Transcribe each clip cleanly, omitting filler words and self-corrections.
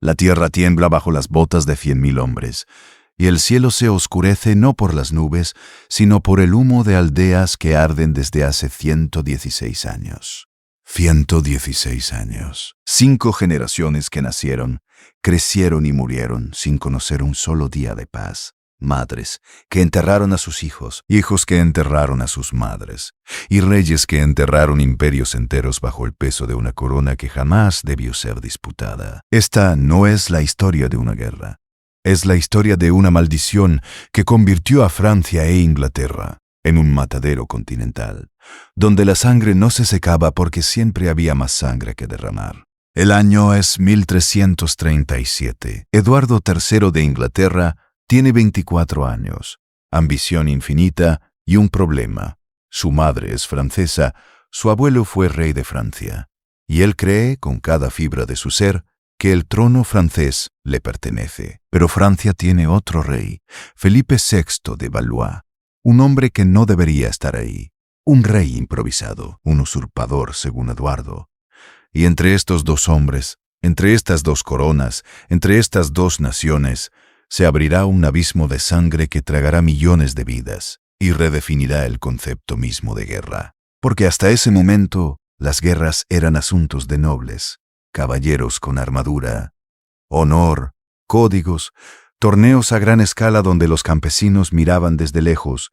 La tierra tiembla bajo las botas de 100.000 hombres, y el cielo se oscurece no por las nubes, sino por el humo de aldeas que arden desde hace 116 años. 116 años. 5 generaciones que nacieron, crecieron y murieron sin conocer un solo día de paz. Madres que enterraron a sus hijos, hijos que enterraron a sus madres, y reyes que enterraron imperios enteros bajo el peso de una corona que jamás debió ser disputada. Esta no es la historia de una guerra. Es la historia de una maldición que convirtió a Francia e Inglaterra en un matadero continental, donde la sangre no se secaba porque siempre había más sangre que derramar. El año es 1337. Eduardo III de Inglaterra tiene 24 años, ambición infinita y un problema. Su madre es francesa, su abuelo fue rey de Francia, y él cree, con cada fibra de su ser, que el trono francés le pertenece. Pero Francia tiene otro rey, Felipe VI de Valois, un hombre que no debería estar ahí, un rey improvisado, un usurpador según Eduardo. Y entre estos dos hombres, entre estas dos coronas, entre estas dos naciones, se abrirá un abismo de sangre que tragará millones de vidas y redefinirá el concepto mismo de guerra. Porque hasta ese momento, las guerras eran asuntos de nobles, caballeros con armadura, honor, códigos, torneos a gran escala donde los campesinos miraban desde lejos.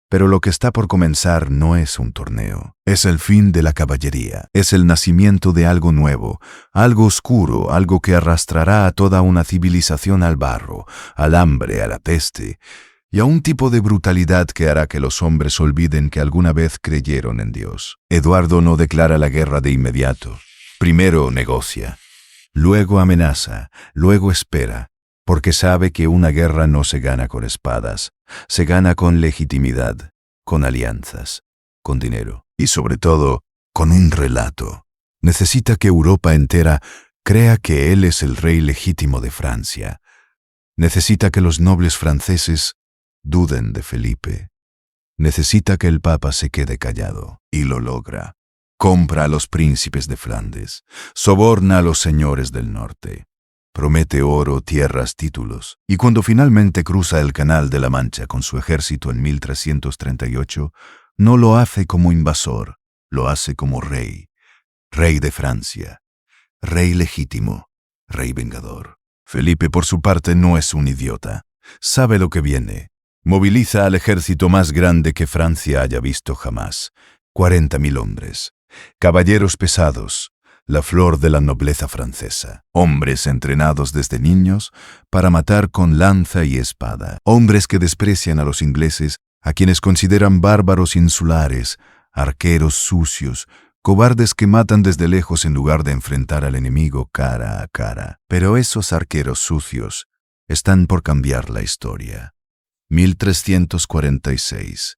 Pero lo que está por comenzar no es un torneo, es el fin de la caballería, es el nacimiento de algo nuevo, algo oscuro, algo que arrastrará a toda una civilización al barro, al hambre, a la peste, y a un tipo de brutalidad que hará que los hombres olviden que alguna vez creyeron en Dios. Eduardo no declara la guerra de inmediato. Primero negocia, luego amenaza, luego espera, porque sabe que una guerra no se gana con espadas, se gana con legitimidad, con alianzas, con dinero y sobre todo con un relato. Necesita que Europa entera crea que él es el rey legítimo de Francia. Necesita que los nobles franceses duden de Felipe. Necesita que el Papa se quede callado, y lo logra. Compra a los príncipes de Flandes, soborna a los señores del norte. Promete oro, tierras, títulos, y cuando finalmente cruza el Canal de la Mancha con su ejército en 1338, no lo hace como invasor, lo hace como rey, rey de Francia, rey legítimo, rey vengador. Felipe, por su parte, no es un idiota, sabe lo que viene. Moviliza al ejército más grande que Francia haya visto jamás, 40.000 hombres, caballeros pesados, la flor de la nobleza francesa, hombres entrenados desde niños para matar con lanza y espada, hombres que desprecian a los ingleses, a quienes consideran bárbaros insulares, arqueros sucios, cobardes que matan desde lejos en lugar de enfrentar al enemigo cara a cara. Pero esos arqueros sucios están por cambiar la historia. 1346.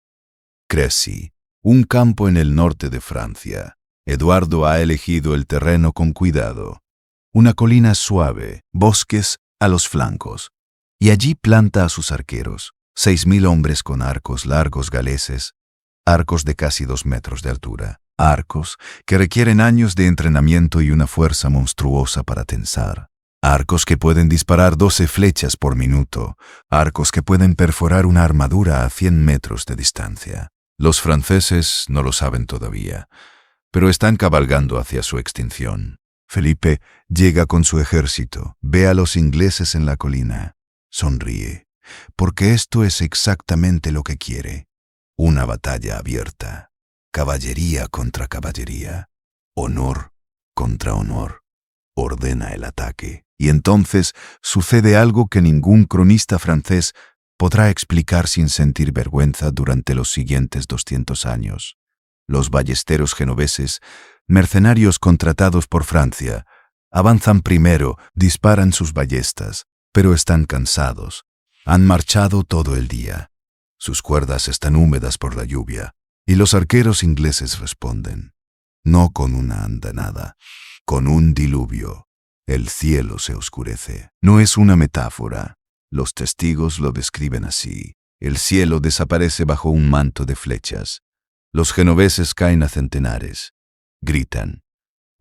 Crécy, un campo en el norte de Francia. Eduardo ha elegido el terreno con cuidado. Una colina suave, bosques a los flancos. Y allí planta a sus arqueros, 6.000 hombres con arcos largos galeses, arcos de casi 2 metros de altura. Arcos que requieren años de entrenamiento y una fuerza monstruosa para tensar. Arcos que pueden disparar 12 flechas por minuto. Arcos que pueden perforar una armadura a 100 metros de distancia. Los franceses no lo saben todavía, pero están cabalgando hacia su extinción. Felipe llega con su ejército, ve a los ingleses en la colina, sonríe, porque esto es exactamente lo que quiere. Una batalla abierta, caballería contra caballería, honor contra honor. Ordena el ataque, y entonces sucede algo que ningún cronista francés podrá explicar sin sentir vergüenza durante los siguientes 200 años. Los ballesteros genoveses, mercenarios contratados por Francia, avanzan primero, disparan sus ballestas, pero están cansados. Han marchado todo el día. Sus cuerdas están húmedas por la lluvia, y los arqueros ingleses responden, no con una andanada, con un diluvio. El cielo se oscurece. No es una metáfora. Los testigos lo describen así. El cielo desaparece bajo un manto de flechas. Los genoveses caen a centenares, gritan,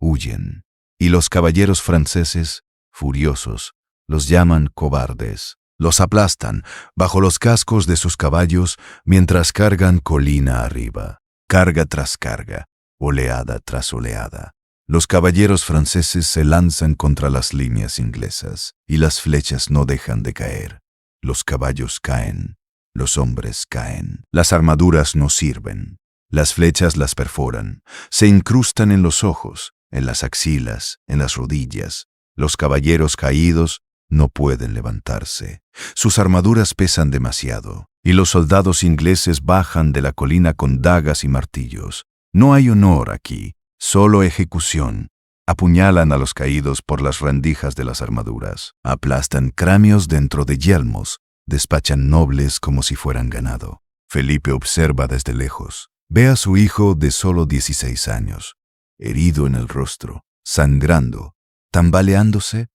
huyen, y los caballeros franceses Furiosos, los llaman cobardes. Los aplastan bajo los cascos de sus caballos mientras cargan colina arriba, carga tras carga, oleada tras oleada. Los caballeros franceses se lanzan contra las líneas inglesas y las flechas no dejan de caer. Los caballos caen, los hombres caen. Las armaduras no sirven. Las flechas las perforan, se incrustan en los ojos, en las axilas, en las rodillas. Los caballeros caídos no pueden levantarse. Sus armaduras pesan demasiado, y los soldados ingleses bajan de la colina con dagas y martillos. No hay honor aquí, solo ejecución. Apuñalan a los caídos por las rendijas de las armaduras, aplastan cráneos dentro de yelmos, despachan nobles como si fueran ganado. Felipe observa desde lejos. Ve a su hijo de solo 16 años, herido en el rostro, sangrando, tambaleándose.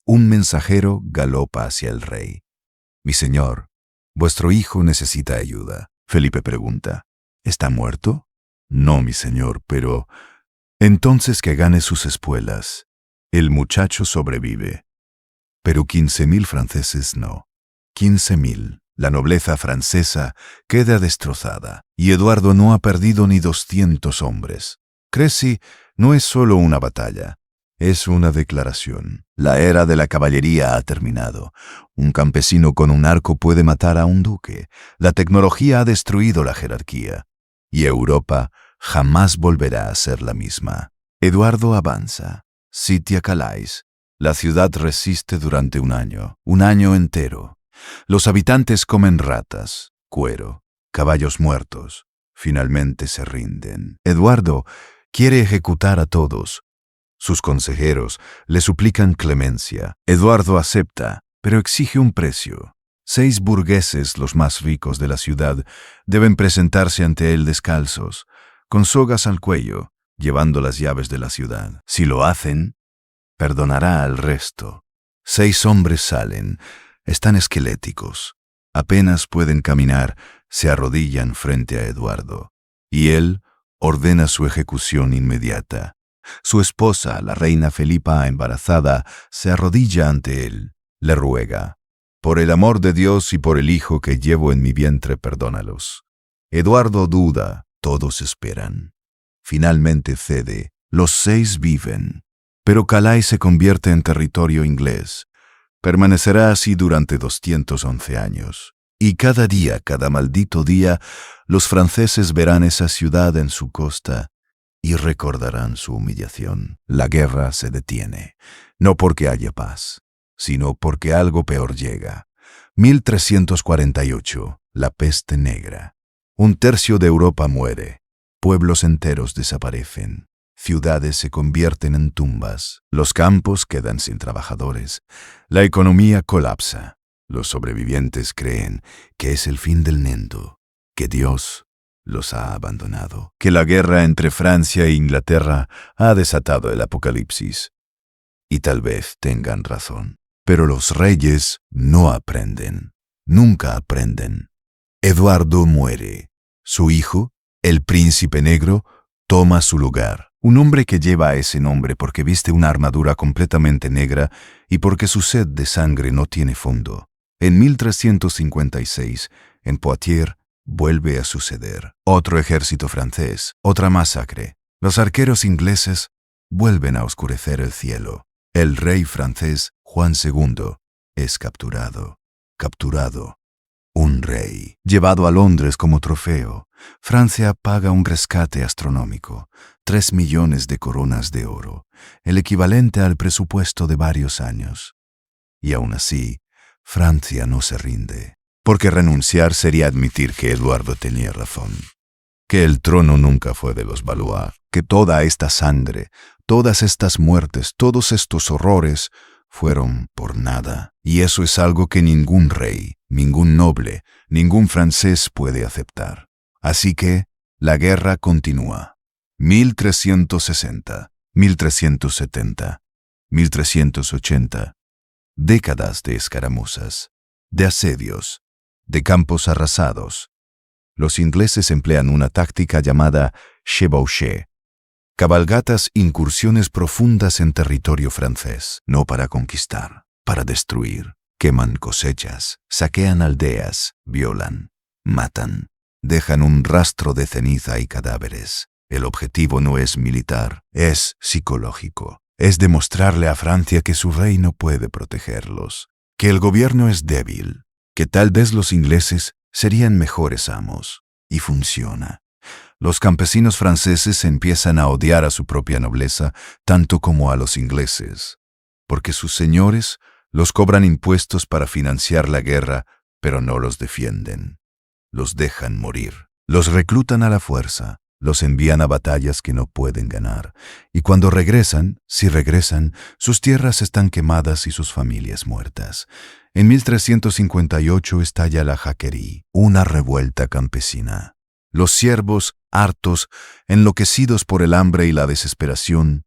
Un mensajero galopa hacia el rey. «Mi señor, vuestro hijo necesita ayuda». Felipe pregunta, «¿Está muerto?» «No, mi señor, pero...» «Entonces que gane sus espuelas. El muchacho sobrevive». Pero 15.000 franceses no. 15.000. La nobleza francesa queda destrozada, y Eduardo no ha perdido ni 200 hombres. Crécy no es solo una batalla. Es una declaración. La era de la caballería ha terminado. Un campesino con un arco puede matar a un duque. La tecnología ha destruido la jerarquía. Y Europa jamás volverá a ser la misma. Eduardo avanza. Sitia Calais. La ciudad resiste durante un año entero. Los habitantes comen ratas, cuero, caballos muertos. Finalmente se rinden. Eduardo quiere ejecutar a todos. Sus consejeros le suplican clemencia. Eduardo acepta, pero exige un precio. 6 burgueses, los más ricos de la ciudad, deben presentarse ante él descalzos, con sogas al cuello, llevando las llaves de la ciudad. Si lo hacen, perdonará al resto. 6 hombres salen, están esqueléticos. Apenas pueden caminar, se arrodillan frente a Eduardo, y él ordena su ejecución inmediata. Su esposa, la reina Felipa embarazada, se arrodilla ante él. Le ruega, «Por el amor de Dios y por el hijo que llevo en mi vientre, perdónalos». Eduardo duda, todos esperan. Finalmente cede, los 6 viven. Pero Calais se convierte en territorio inglés. Permanecerá así durante 211 años. Y cada día, cada maldito día, los franceses verán esa ciudad en su costa y recordarán su humillación. La guerra se detiene, no porque haya paz, sino porque algo peor llega. 1348, la peste negra. 1/3 de Europa muere, pueblos enteros desaparecen, ciudades se convierten en tumbas, los campos quedan sin trabajadores, la economía colapsa. Los sobrevivientes creen que es el fin del mundo, que Dios los ha abandonado, que la guerra entre Francia e Inglaterra ha desatado el apocalipsis. Y tal vez tengan razón. Pero los reyes no aprenden, nunca aprenden. Eduardo muere. Su hijo, el príncipe negro, toma su lugar. Un hombre que lleva ese nombre porque viste una armadura completamente negra y porque su sed de sangre no tiene fondo. En 1356, en Poitiers, vuelve a suceder. Otro ejército francés, otra masacre. Los arqueros ingleses vuelven a oscurecer el cielo. El rey francés, Juan II, es capturado. Un rey, llevado a Londres como trofeo. Francia paga un rescate astronómico, 3 millones de coronas de oro, el equivalente al presupuesto de varios años. Y aún así, Francia no se rinde. Porque renunciar sería admitir que Eduardo tenía razón, que el trono nunca fue de los Valois, que toda esta sangre, todas estas muertes, todos estos horrores fueron por nada. Y eso es algo que ningún rey, ningún noble, ningún francés puede aceptar. Así que la guerra continúa. 1360, 1370, 1380. Décadas de escaramuzas, de asedios, de campos arrasados. Los ingleses emplean una táctica llamada chevauché, Cabalgatas, incursiones profundas en territorio francés, no para conquistar, para destruir. Queman cosechas, saquean aldeas, violan, matan, dejan un rastro de ceniza y cadáveres. El objetivo no es militar, es psicológico. Es demostrarle a Francia que su rey no puede protegerlos, que el gobierno es débil, que tal vez los ingleses serían mejores amos. Y funciona. Los campesinos franceses empiezan a odiar a su propia nobleza tanto como a los ingleses, porque sus señores los cobran impuestos para financiar la guerra, pero no los defienden. Los dejan morir. Los reclutan a la fuerza, los envían a batallas que no pueden ganar, y cuando regresan, si regresan, sus tierras están quemadas y sus familias muertas. En 1358 estalla la Jacquerie, una revuelta campesina. Los siervos, hartos, enloquecidos por el hambre y la desesperación,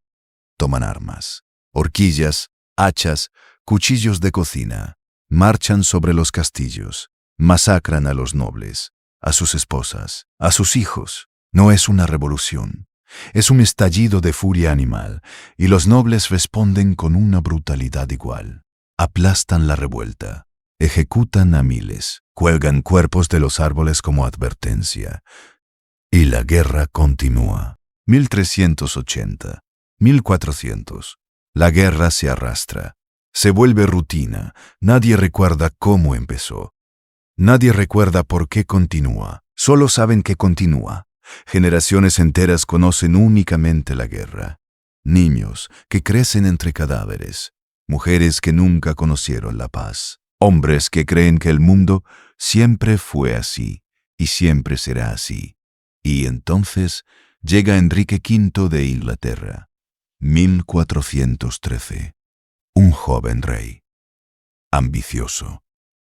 toman armas, horquillas, hachas, cuchillos de cocina, marchan sobre los castillos, masacran a los nobles, a sus esposas, a sus hijos. No es una revolución, es un estallido de furia animal, y los nobles responden con una brutalidad igual. Aplastan la revuelta, ejecutan a miles, cuelgan cuerpos de los árboles como advertencia. Y la guerra continúa. 1380, 1400. La guerra se arrastra. Se vuelve rutina. Nadie recuerda cómo empezó. Nadie recuerda por qué continúa. Solo saben que continúa. Generaciones enteras conocen únicamente la guerra. Niños que crecen entre cadáveres. Mujeres que nunca conocieron la paz. Hombres que creen que el mundo siempre fue así y siempre será así. Y entonces llega Enrique V de Inglaterra, 1413. Un joven rey, ambicioso,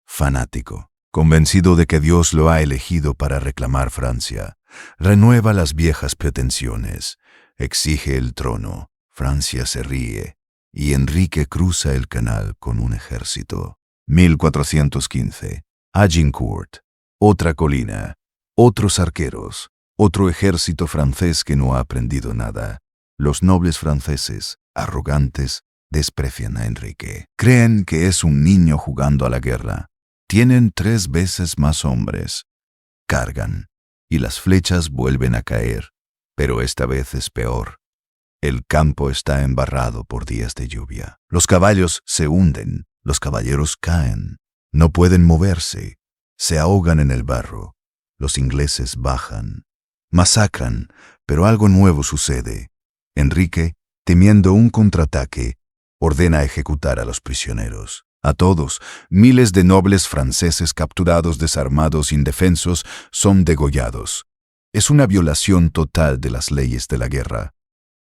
fanático, convencido de que Dios lo ha elegido para reclamar Francia, renueva las viejas pretensiones, exige el trono, Francia se ríe, y Enrique cruza el canal con un ejército. 1415. Agincourt, otra colina, otros arqueros, otro ejército francés que no ha aprendido nada. Los nobles franceses, arrogantes, desprecian a Enrique. Creen que es un niño jugando a la guerra. Tienen 3 veces más hombres. Cargan, y las flechas vuelven a caer, pero esta vez es peor. El campo está embarrado por días de lluvia. Los caballos se hunden, los caballeros caen, no pueden moverse, se ahogan en el barro. Los ingleses bajan, masacran, pero algo nuevo sucede. Enrique, temiendo un contraataque, ordena ejecutar a los prisioneros. A todos, miles de nobles franceses capturados, desarmados, indefensos, son degollados. Es una violación total de las leyes de la guerra.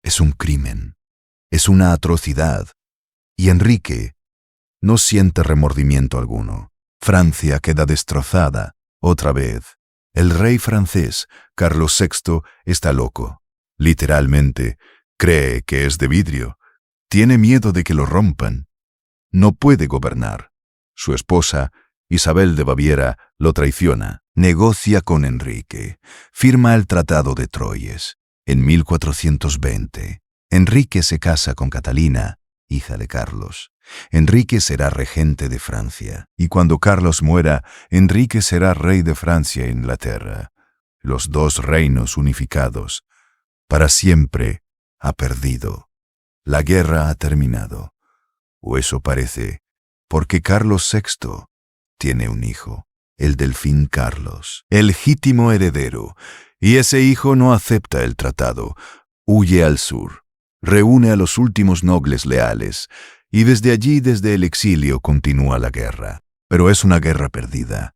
Es un crimen, es una atrocidad. Y Enrique no siente remordimiento alguno. Francia queda destrozada, otra vez. El rey francés, Carlos VI, está loco. Literalmente, cree que es de vidrio. Tiene miedo de que lo rompan. No puede gobernar. Su esposa, Isabel de Baviera, lo traiciona. Negocia con Enrique. Firma el Tratado de Troyes. En 1420, Enrique se casa con Catalina, hija de Carlos. Enrique será regente de Francia, y cuando Carlos muera, Enrique será rey de Francia e Inglaterra. Los 2 reinos unificados. Para siempre ha perdido. La guerra ha terminado. O eso parece, porque Carlos VI tiene un hijo, el delfín Carlos, el legítimo heredero, y ese hijo no acepta el tratado, huye al sur, reúne a los últimos nobles leales, y desde allí, desde el exilio, continúa la guerra. Pero es una guerra perdida.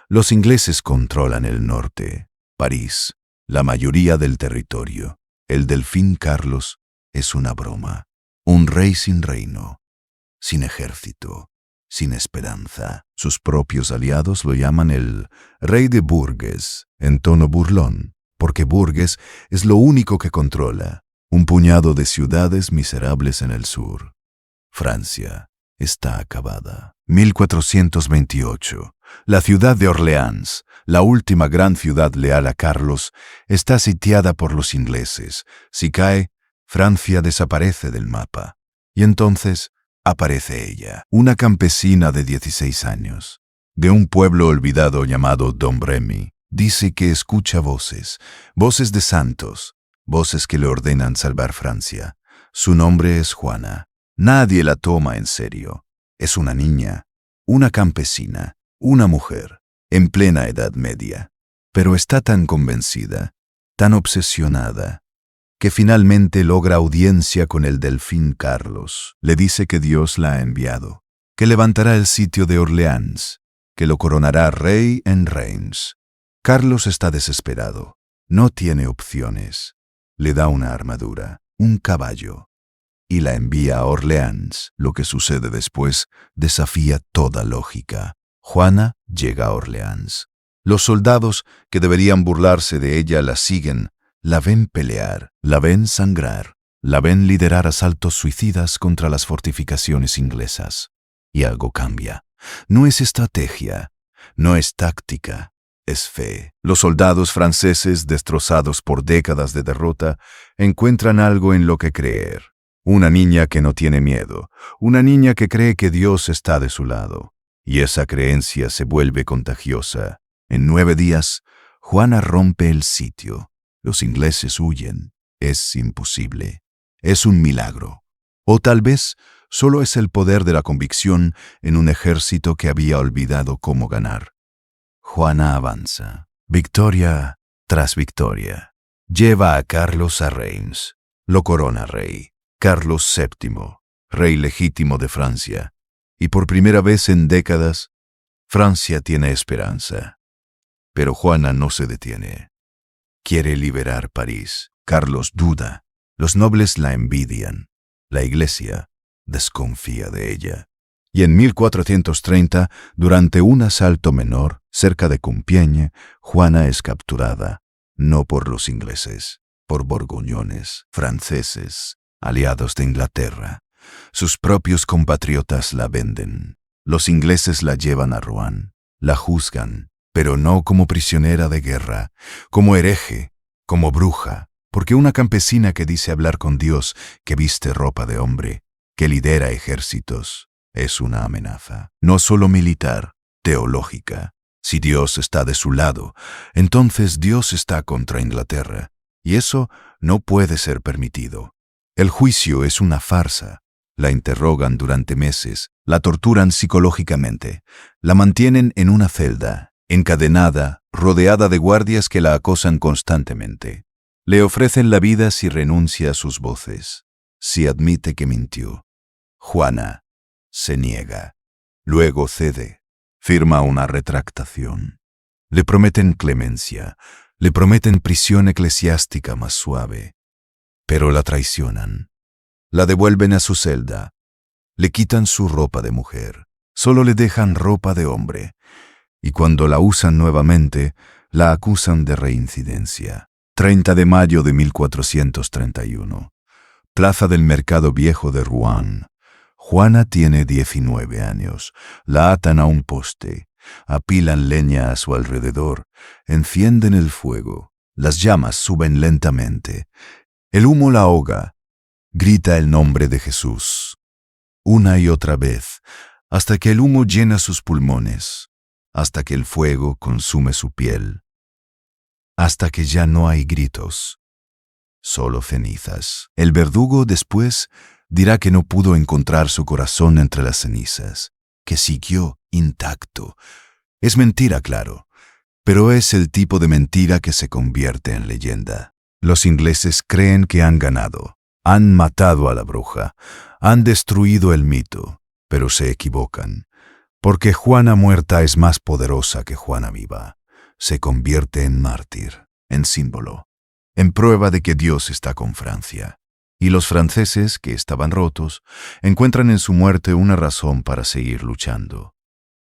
Los ingleses controlan el norte, París, la mayoría del territorio. El delfín Carlos es una broma, un rey sin reino, sin ejército, sin esperanza. Sus propios aliados lo llaman el rey de Bourges, en tono burlón, porque Bourges es lo único que controla, un puñado de ciudades miserables en el sur. Francia está acabada. 1428. La ciudad de Orleans, la última gran ciudad leal a Carlos, está sitiada por los ingleses. Si cae, Francia desaparece del mapa. Y entonces aparece ella, una campesina de 16 años, de un pueblo olvidado llamado Domremy. Dice que escucha voces, voces de santos, voces que le ordenan salvar Francia. Su nombre es Juana. Nadie la toma en serio. Es una niña, una campesina, una mujer, en plena Edad Media. Pero está tan convencida, tan obsesionada, que finalmente logra audiencia con el delfín Carlos. Le dice que Dios la ha enviado, que levantará el sitio de Orleans, que lo coronará rey en Reims. Carlos está desesperado, no tiene opciones. Le da una armadura, un caballo, y la envía a Orleans. Lo que sucede después desafía toda lógica. Juana llega a Orleans. Los soldados, que deberían burlarse de ella, la siguen, la ven pelear, la ven sangrar, la ven liderar asaltos suicidas contra las fortificaciones inglesas. Y algo cambia. No es estrategia, no es táctica, es fe. Los soldados franceses, destrozados por décadas de derrota, encuentran algo en lo que creer. Una niña que no tiene miedo, una niña que cree que Dios está de su lado. Y esa creencia se vuelve contagiosa. En 9 días, Juana rompe el sitio. Los ingleses huyen. Es imposible. Es un milagro. O tal vez solo es el poder de la convicción en un ejército que había olvidado cómo ganar. Juana avanza, victoria tras victoria. Lleva a Carlos a Reims. Lo corona rey. Carlos VII, rey legítimo de Francia. Y por primera vez en décadas, Francia tiene esperanza. Pero Juana no se detiene. Quiere liberar París. Carlos duda. Los nobles la envidian. La Iglesia desconfía de ella. Y en 1430, durante un asalto menor, cerca de Compiègne, Juana es capturada, no por los ingleses, por borgoñones, franceses, aliados de Inglaterra. Sus propios compatriotas la venden. Los ingleses la llevan a Rouen, la juzgan, pero no como prisionera de guerra, como hereje, como bruja, porque una campesina que dice hablar con Dios, que viste ropa de hombre, que lidera ejércitos, es una amenaza, no solo militar, teológica. Si Dios está de su lado, entonces Dios está contra Inglaterra, y eso no puede ser permitido. El juicio es una farsa. La interrogan durante meses, la torturan psicológicamente, la mantienen en una celda, encadenada, rodeada de guardias que la acosan constantemente. Le ofrecen la vida si renuncia a sus voces, si admite que mintió. Juana se niega, luego cede, firma una retractación. Le prometen clemencia, le prometen prisión eclesiástica más suave, pero la traicionan. La devuelven a su celda, le quitan su ropa de mujer, solo le dejan ropa de hombre, y cuando la usan nuevamente, la acusan de reincidencia. 30 de mayo de 1431. Plaza del Mercado Viejo de Rouen. Juana tiene 19 años. La atan a un poste, apilan leña a su alrededor, encienden el fuego. Las llamas suben lentamente. El humo la ahoga. Grita el nombre de Jesús, una y otra vez, hasta que el humo llena sus pulmones, hasta que el fuego consume su piel, hasta que ya no hay gritos, solo cenizas. El verdugo después dirá que no pudo encontrar su corazón entre las cenizas, que siguió intacto. Es mentira, claro, pero es el tipo de mentira que se convierte en leyenda. Los ingleses creen que han ganado. Han matado a la bruja, han destruido el mito, pero se equivocan, porque Juana muerta es más poderosa que Juana viva. Se convierte en mártir, en símbolo, en prueba de que Dios está con Francia. Y los franceses, que estaban rotos, encuentran en su muerte una razón para seguir luchando.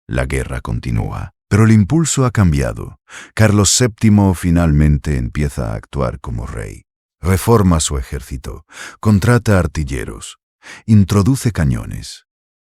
La guerra continúa, pero el impulso ha cambiado. Carlos VII finalmente empieza a actuar como rey. Reforma su ejército, contrata artilleros, introduce cañones,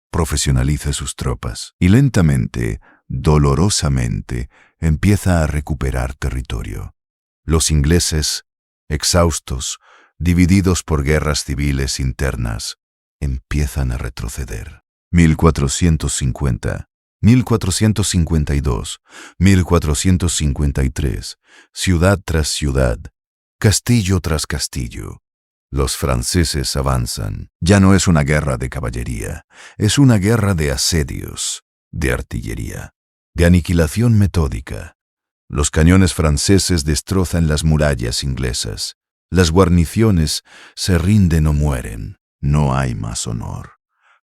profesionaliza sus tropas y lentamente dolorosamente, empieza a recuperar territorio. Los ingleses, exhaustos, divididos por guerras civiles internas, empiezan a retroceder. 1450, 1452, 1453, ciudad tras ciudad, castillo tras castillo. Los franceses avanzan. Ya no es una guerra de caballería, es una guerra de asedios, de artillería, de aniquilación metódica. Los cañones franceses destrozan las murallas inglesas. Las guarniciones se rinden o mueren. No hay más honor,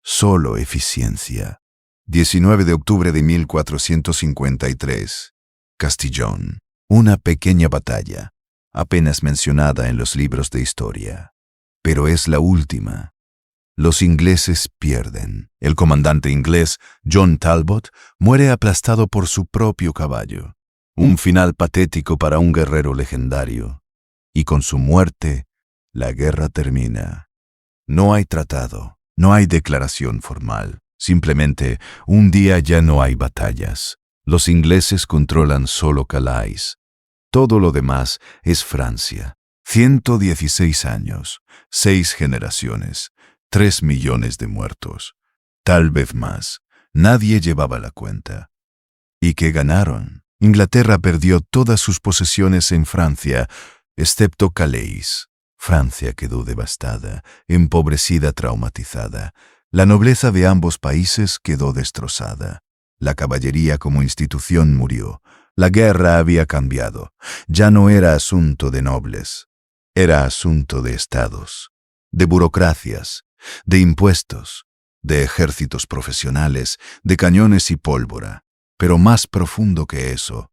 solo eficiencia. 19 de octubre de 1453. Castillón. Una pequeña batalla, apenas mencionada en los libros de historia. Pero es la última. Los ingleses pierden. El comandante inglés, John Talbot, muere aplastado por su propio caballo. Un final patético para un guerrero legendario. Y con su muerte, la guerra termina. No hay tratado, no hay declaración formal. Simplemente, un día ya no hay batallas. Los ingleses controlan solo Calais. Todo lo demás es Francia. 116 años, 6 generaciones, 3 millones de muertos. Tal vez más. Nadie llevaba la cuenta. ¿Y qué ganaron? Inglaterra perdió todas sus posesiones en Francia, excepto Calais. Francia quedó devastada, empobrecida, traumatizada. La nobleza de ambos países quedó destrozada. La caballería como institución murió. La guerra había cambiado. Ya no era asunto de nobles. Era asunto de estados, de burocracias, de impuestos, de ejércitos profesionales, de cañones y pólvora. Pero más profundo que eso,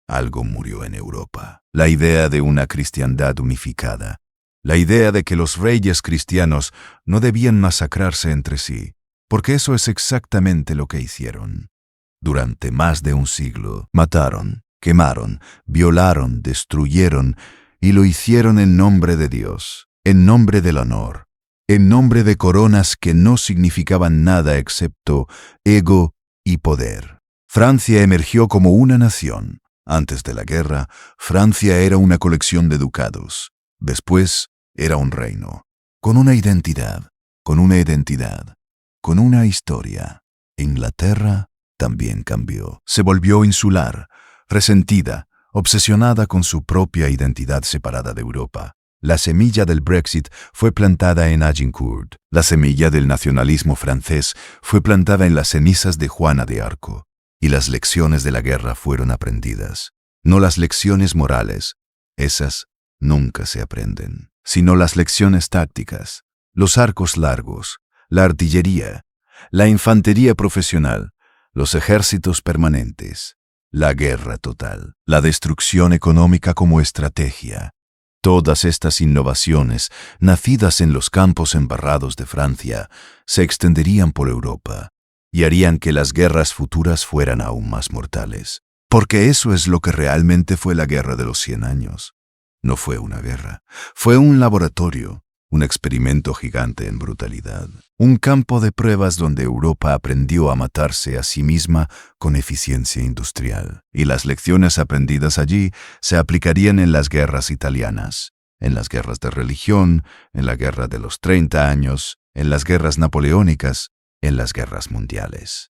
algo murió en Europa. La idea de una cristiandad unificada. La idea de que los reyes cristianos no debían masacrarse entre sí, porque eso es exactamente lo que hicieron. Durante más de un siglo, mataron, quemaron, violaron, destruyeron, y lo hicieron en nombre de Dios, en nombre del honor, en nombre de coronas que no significaban nada excepto ego y poder. Francia emergió como una nación. Antes de la guerra, Francia era una colección de ducados. Después, era un reino, con una identidad, con una historia. Inglaterra también cambió. Se volvió insular, resentida, obsesionada con su propia identidad separada de Europa. La semilla del Brexit fue plantada en Agincourt. La semilla del nacionalismo francés fue plantada en las cenizas de Juana de Arco. Y las lecciones de la guerra fueron aprendidas. No las lecciones morales, esas nunca se aprenden, sino las lecciones tácticas, los arcos largos, la artillería, la infantería profesional, los ejércitos permanentes, la guerra total, la destrucción económica como estrategia. Todas estas innovaciones, nacidas en los campos embarrados de Francia, se extenderían por Europa y harían que las guerras futuras fueran aún más mortales. Porque eso es lo que realmente fue la Guerra de los 100 años. No fue una guerra, fue un laboratorio, un experimento gigante en brutalidad, un campo de pruebas donde Europa aprendió a matarse a sí misma con eficiencia industrial. Y las lecciones aprendidas allí se aplicarían en las guerras italianas, en las guerras de religión, en la Guerra de los 30 años, en las guerras napoleónicas, en las guerras mundiales.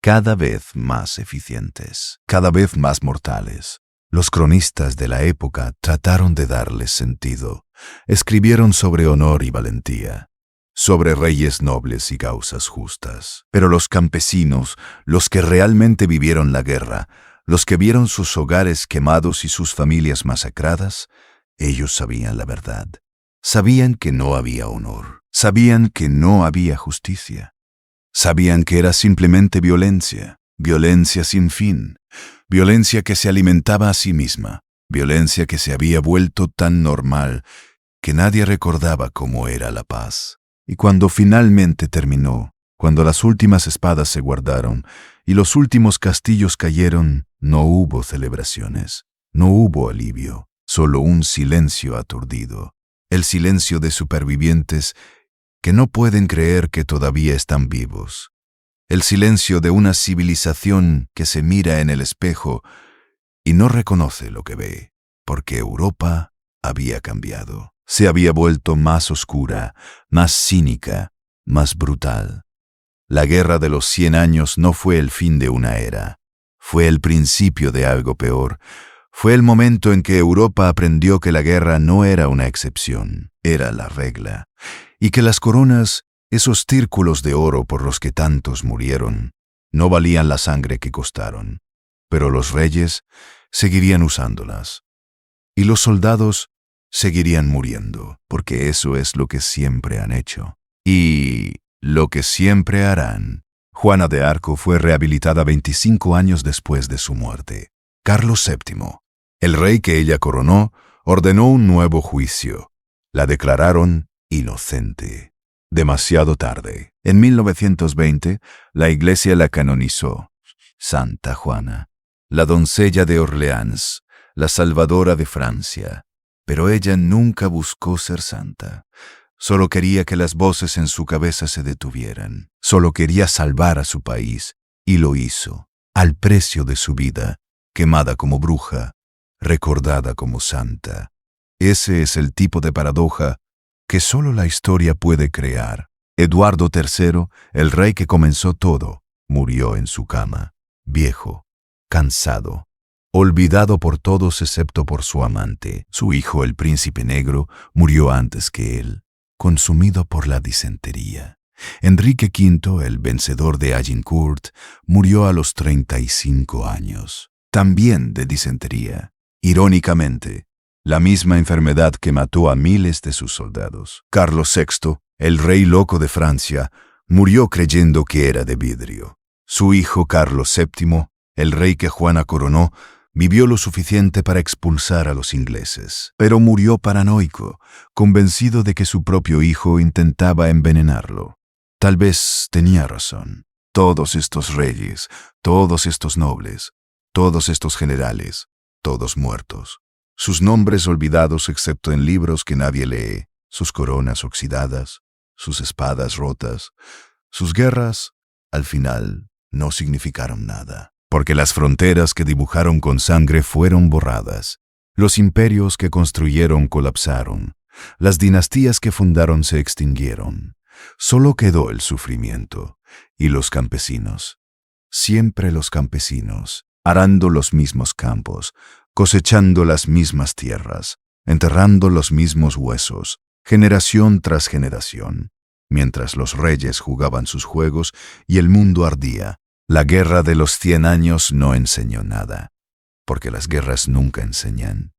Cada vez más eficientes, cada vez más mortales. Los cronistas de la época trataron de darles sentido. Escribieron sobre honor y valentía, sobre reyes nobles y causas justas. Pero los campesinos, los que realmente vivieron la guerra, los que vieron sus hogares quemados y sus familias masacradas, ellos sabían la verdad. Sabían que no había honor. Sabían que no había justicia. Sabían que era simplemente violencia, violencia sin fin, violencia que se alimentaba a sí misma, violencia que se había vuelto tan normal que nadie recordaba cómo era la paz. Y cuando finalmente terminó, cuando las últimas espadas se guardaron y los últimos castillos cayeron, no hubo celebraciones, no hubo alivio, solo un silencio aturdido, el silencio de supervivientes que no pueden creer que todavía están vivos, el silencio de una civilización que se mira en el espejo y no reconoce lo que ve, porque Europa había cambiado. Se había vuelto más oscura, más cínica, más brutal. La guerra de los 100 años no fue el fin de una era, fue el principio de algo peor. Fue el momento en que Europa aprendió que la guerra no era una excepción, era la regla, y que las coronas, esos círculos de oro por los que tantos murieron, no valían la sangre que costaron, pero los reyes seguirían usándolas, y los soldados seguirían muriendo, porque eso es lo que siempre han hecho, y lo que siempre harán. Juana de Arco fue rehabilitada 25 años después de su muerte. Carlos VII, el rey que ella coronó, ordenó un nuevo juicio. La declararon inocente. Demasiado tarde. En 1920, la Iglesia la canonizó. Santa Juana, la doncella de Orleans, la salvadora de Francia. Pero ella nunca buscó ser santa. Solo quería que las voces en su cabeza se detuvieran. Solo quería salvar a su país, y lo hizo, al precio de su vida, quemada como bruja, recordada como santa. Ese es el tipo de paradoja que solo la historia puede crear. Eduardo III, el rey que comenzó todo, murió en su cama, viejo, cansado, olvidado por todos excepto por su amante. Su hijo, el príncipe negro, murió antes que él, consumido por la disentería. Enrique V, el vencedor de Agincourt, murió a los 35 años, también de disentería. Irónicamente, la misma enfermedad que mató a miles de sus soldados. Carlos VI, el rey loco de Francia, murió creyendo que era de vidrio. Su hijo Carlos VII, el rey que Juana coronó, vivió lo suficiente para expulsar a los ingleses, pero murió paranoico, convencido de que su propio hijo intentaba envenenarlo. Tal vez tenía razón. Todos estos reyes, todos estos nobles, todos estos generales, todos muertos. Sus nombres olvidados excepto en libros que nadie lee, sus coronas oxidadas, sus espadas rotas, sus guerras, al final, no significaron nada. Porque las fronteras que dibujaron con sangre fueron borradas, los imperios que construyeron colapsaron, las dinastías que fundaron se extinguieron. Solo quedó el sufrimiento y los campesinos. Siempre los campesinos, arando los mismos campos, cosechando las mismas tierras, enterrando los mismos huesos, generación tras generación, mientras los reyes jugaban sus juegos y el mundo ardía. La guerra de los 100 años no enseñó nada, porque las guerras nunca enseñan.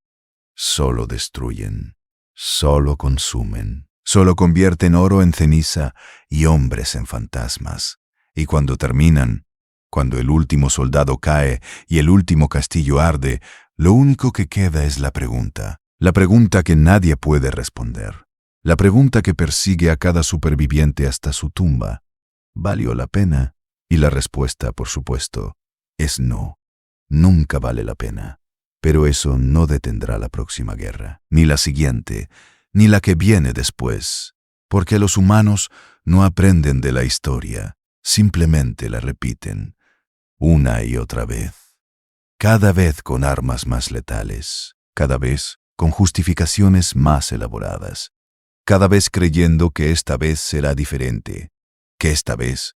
Solo destruyen, solo consumen, solo convierten oro en ceniza y hombres en fantasmas. Y cuando terminan, cuando el último soldado cae y el último castillo arde, lo único que queda es la pregunta que nadie puede responder, la pregunta que persigue a cada superviviente hasta su tumba. ¿Valió la pena? Y la respuesta, por supuesto, es no. Nunca vale la pena. Pero eso no detendrá la próxima guerra, ni la siguiente, ni la que viene después, porque los humanos no aprenden de la historia, simplemente la repiten, una y otra vez. Cada vez con armas más letales, cada vez con justificaciones más elaboradas, cada vez creyendo que esta vez será diferente, que esta vez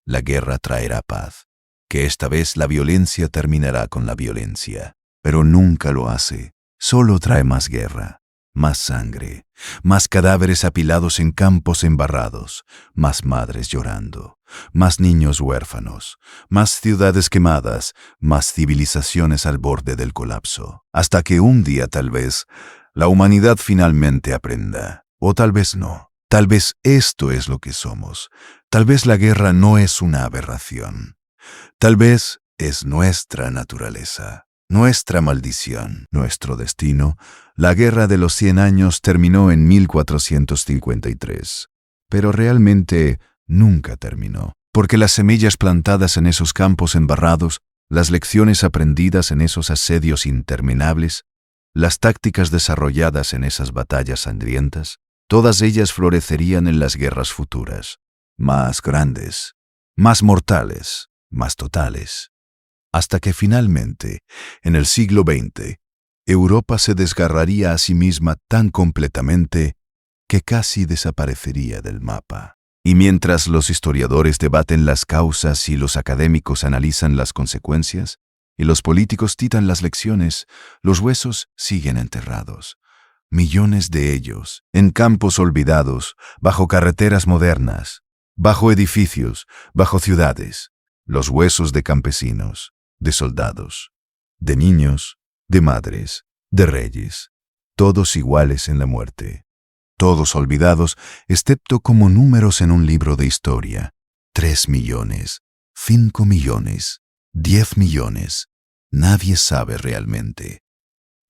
la guerra traerá paz, que esta vez la violencia terminará con la violencia, pero nunca lo hace. Solo trae más guerra, más sangre, más cadáveres apilados en campos embarrados, más madres llorando, más niños huérfanos, más ciudades quemadas, más civilizaciones al borde del colapso, hasta que un día tal vez la humanidad finalmente aprenda, o tal vez no. Tal vez esto es lo que somos. Tal vez la guerra no es una aberración. Tal vez es nuestra naturaleza, nuestra maldición, nuestro destino. La guerra de los 100 años terminó en 1453, pero realmente nunca terminó, porque las semillas plantadas en esos campos embarrados, las lecciones aprendidas en esos asedios interminables, las tácticas desarrolladas en esas batallas sangrientas, todas ellas florecerían en las guerras futuras, más grandes, más mortales, más totales. Hasta que finalmente, en el siglo XX, Europa se desgarraría a sí misma tan completamente que casi desaparecería del mapa. Y mientras los historiadores debaten las causas y los académicos analizan las consecuencias, y los políticos titan las lecciones, los huesos siguen enterrados. Millones de ellos, en campos olvidados, bajo carreteras modernas, bajo edificios, bajo ciudades, los huesos de campesinos, de soldados, de niños, de madres, de reyes, todos iguales en la muerte. Todos olvidados, excepto como números en un libro de historia. 3 millones, 5 millones, 10 millones. Nadie sabe realmente.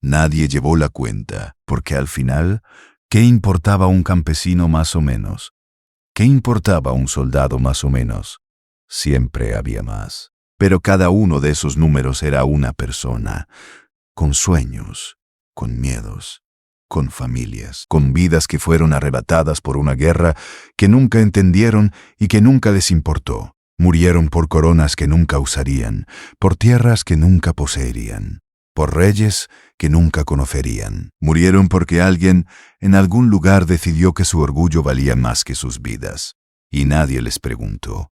Nadie llevó la cuenta, porque al final, ¿qué importaba un campesino más o menos? ¿Qué importaba un soldado más o menos? Siempre había más. Pero cada uno de esos números era una persona, con sueños, con miedos, con familias, con vidas que fueron arrebatadas por una guerra que nunca entendieron y que nunca les importó. Murieron por coronas que nunca usarían, por tierras que nunca poseerían, por reyes que nunca conocerían. Murieron porque alguien en algún lugar decidió que su orgullo valía más que sus vidas. Y nadie les preguntó.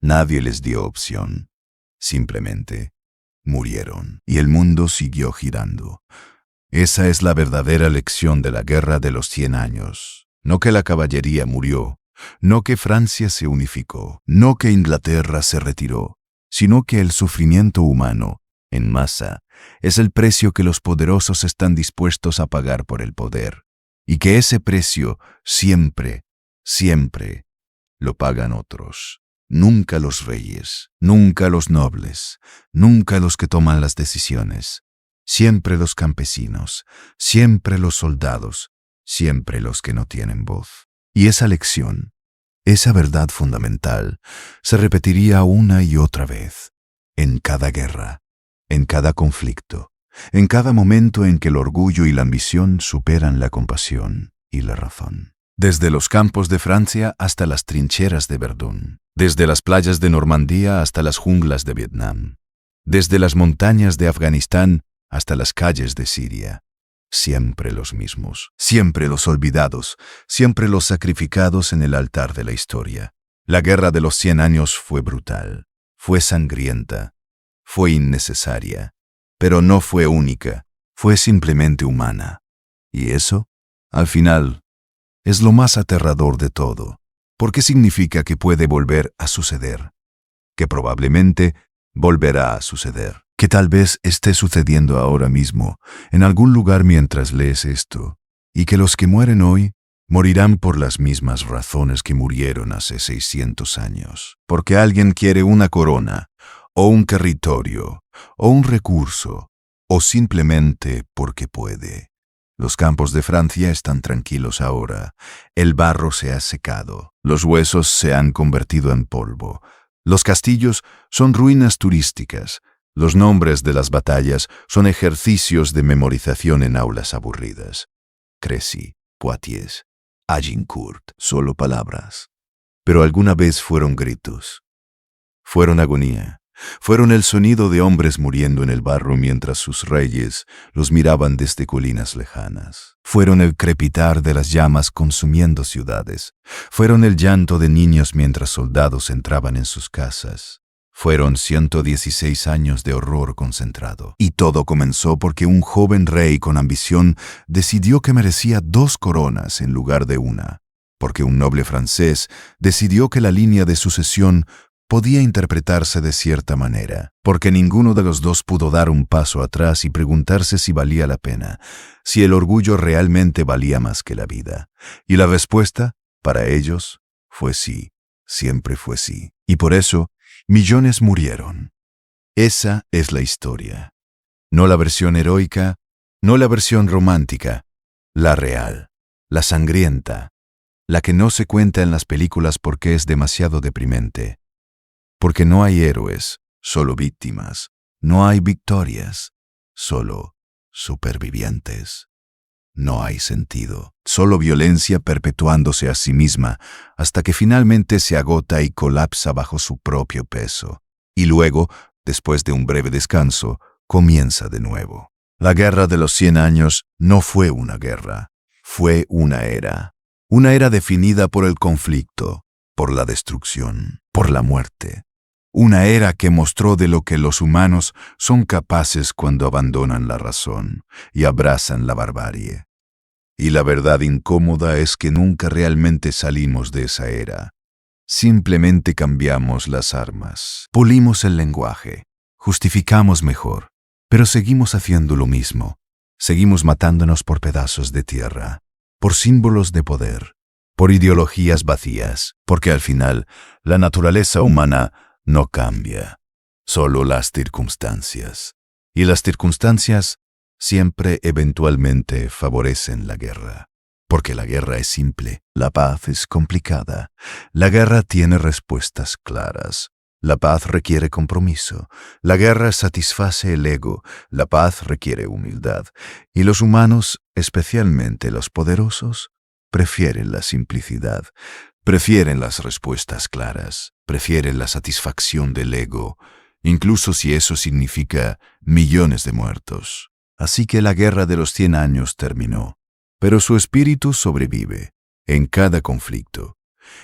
Nadie les dio opción. Simplemente murieron. Y el mundo siguió girando. Esa es la verdadera lección de la Guerra de los 100 años. No que la caballería murió, no que Francia se unificó, no que Inglaterra se retiró, sino que el sufrimiento humano, en masa, es el precio que los poderosos están dispuestos a pagar por el poder, y que ese precio siempre, siempre, lo pagan otros. Nunca los reyes, nunca los nobles, nunca los que toman las decisiones. Siempre los campesinos, siempre los soldados, siempre los que no tienen voz. Y esa lección, esa verdad fundamental, se repetiría una y otra vez, en cada guerra, en cada conflicto, en cada momento en que el orgullo y la ambición superan la compasión y la razón. Desde los campos de Francia hasta las trincheras de Verdún, desde las playas de Normandía hasta las junglas de Vietnam, desde las montañas de Afganistán hasta las calles de Siria. Siempre los mismos, siempre los olvidados, siempre los sacrificados en el altar de la historia. La Guerra de los 100 años fue brutal, fue sangrienta, fue innecesaria, pero no fue única, fue simplemente humana. Y eso, al final, es lo más aterrador de todo, porque significa que puede volver a suceder, que probablemente volverá a suceder, que tal vez esté sucediendo ahora mismo, en algún lugar mientras lees esto, y que los que mueren hoy morirán por las mismas razones que murieron hace 600 años, porque alguien quiere una corona, o un territorio, o un recurso, o simplemente porque puede. Los campos de Francia están tranquilos ahora, el barro se ha secado, los huesos se han convertido en polvo, los castillos son ruinas turísticas, los nombres de las batallas son ejercicios de memorización en aulas aburridas. Crécy, Poitiers, Agincourt, solo palabras. Pero alguna vez fueron gritos, fueron agonía, fueron el sonido de hombres muriendo en el barro mientras sus reyes los miraban desde colinas lejanas. Fueron el crepitar de las llamas consumiendo ciudades. Fueron el llanto de niños mientras soldados entraban en sus casas. Fueron 116 años de horror concentrado. Y todo comenzó porque un joven rey con ambición decidió que merecía 2 coronas en lugar de una. Porque un noble francés decidió que la línea de sucesión podía interpretarse de cierta manera, porque ninguno de los dos pudo dar un paso atrás y preguntarse si valía la pena, si el orgullo realmente valía más que la vida. Y la respuesta, para ellos, fue sí, siempre fue sí. Y por eso, millones murieron. Esa es la historia. No la versión heroica, no la versión romántica, la real, la sangrienta, la que no se cuenta en las películas porque es demasiado deprimente. Porque no hay héroes, solo víctimas. No hay victorias, solo supervivientes. no hay sentido. Solo violencia perpetuándose a sí misma hasta que finalmente se agota y colapsa bajo su propio peso. Y luego, después de un breve descanso, comienza de nuevo. La guerra de los 100 años no fue una guerra, fue una era. Una era definida por el conflicto, por la destrucción, por la muerte. Una era que mostró de lo que los humanos son capaces cuando abandonan la razón y abrazan la barbarie. Y la verdad incómoda es que nunca realmente salimos de esa era. Simplemente cambiamos las armas, pulimos el lenguaje, justificamos mejor, pero seguimos haciendo lo mismo. Seguimos matándonos por pedazos de tierra, por símbolos de poder, por ideologías vacías, porque al final la naturaleza humana no cambia, solo las circunstancias. Y las circunstancias siempre eventualmente favorecen la guerra. Porque la guerra es simple, la paz es complicada. La guerra tiene respuestas claras. La paz requiere compromiso. La guerra satisface el ego. La paz requiere humildad. Y los humanos, especialmente los poderosos, prefieren la simplicidad. Prefieren las respuestas claras, prefieren la satisfacción del ego, incluso si eso significa millones de muertos. Así que la guerra de los 100 años terminó, pero su espíritu sobrevive en cada conflicto,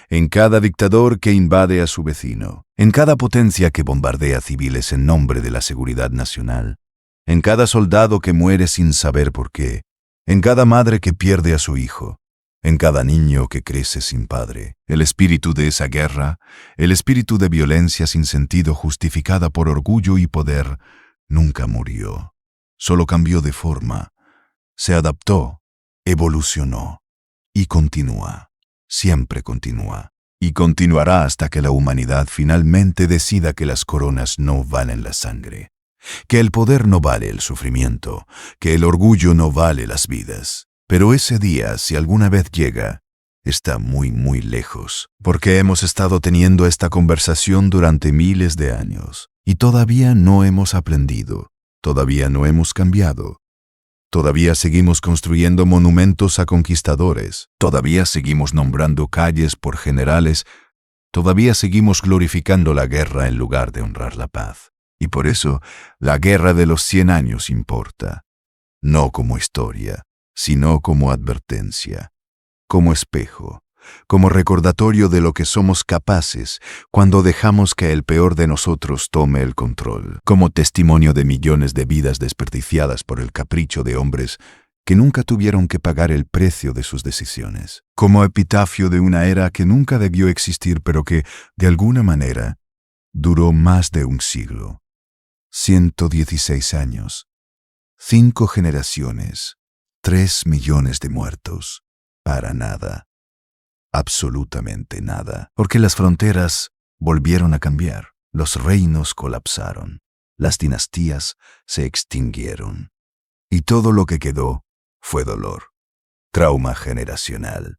en cada dictador que invade a su vecino, en cada potencia que bombardea civiles en nombre de la seguridad nacional, en cada soldado que muere sin saber por qué, en cada madre que pierde a su hijo, en cada niño que crece sin padre. El espíritu de esa guerra, el espíritu de violencia sin sentido justificada por orgullo y poder, nunca murió. Solo cambió de forma, se adaptó, evolucionó y continúa, siempre continúa. Y continuará hasta que la humanidad finalmente decida que las coronas no valen la sangre, que el poder no vale el sufrimiento, que el orgullo no vale las vidas. Pero ese día, si alguna vez llega, está muy, muy lejos, porque hemos estado teniendo esta conversación durante miles de años, y todavía no hemos aprendido, todavía no hemos cambiado, todavía seguimos construyendo monumentos a conquistadores, todavía seguimos nombrando calles por generales, todavía seguimos glorificando la guerra en lugar de honrar la paz. Y por eso, la guerra de los 100 años importa, no como historia, sino como advertencia, como espejo, como recordatorio de lo que somos capaces cuando dejamos que el peor de nosotros tome el control, como testimonio de millones de vidas desperdiciadas por el capricho de hombres que nunca tuvieron que pagar el precio de sus decisiones, como epitafio de una era que nunca debió existir pero que, de alguna manera, duró más de un siglo. 116 años, 5 generaciones, 3 millones de muertos, para nada, absolutamente nada, porque las fronteras volvieron a cambiar, los reinos colapsaron, las dinastías se extinguieron, y todo lo que quedó fue dolor, trauma generacional,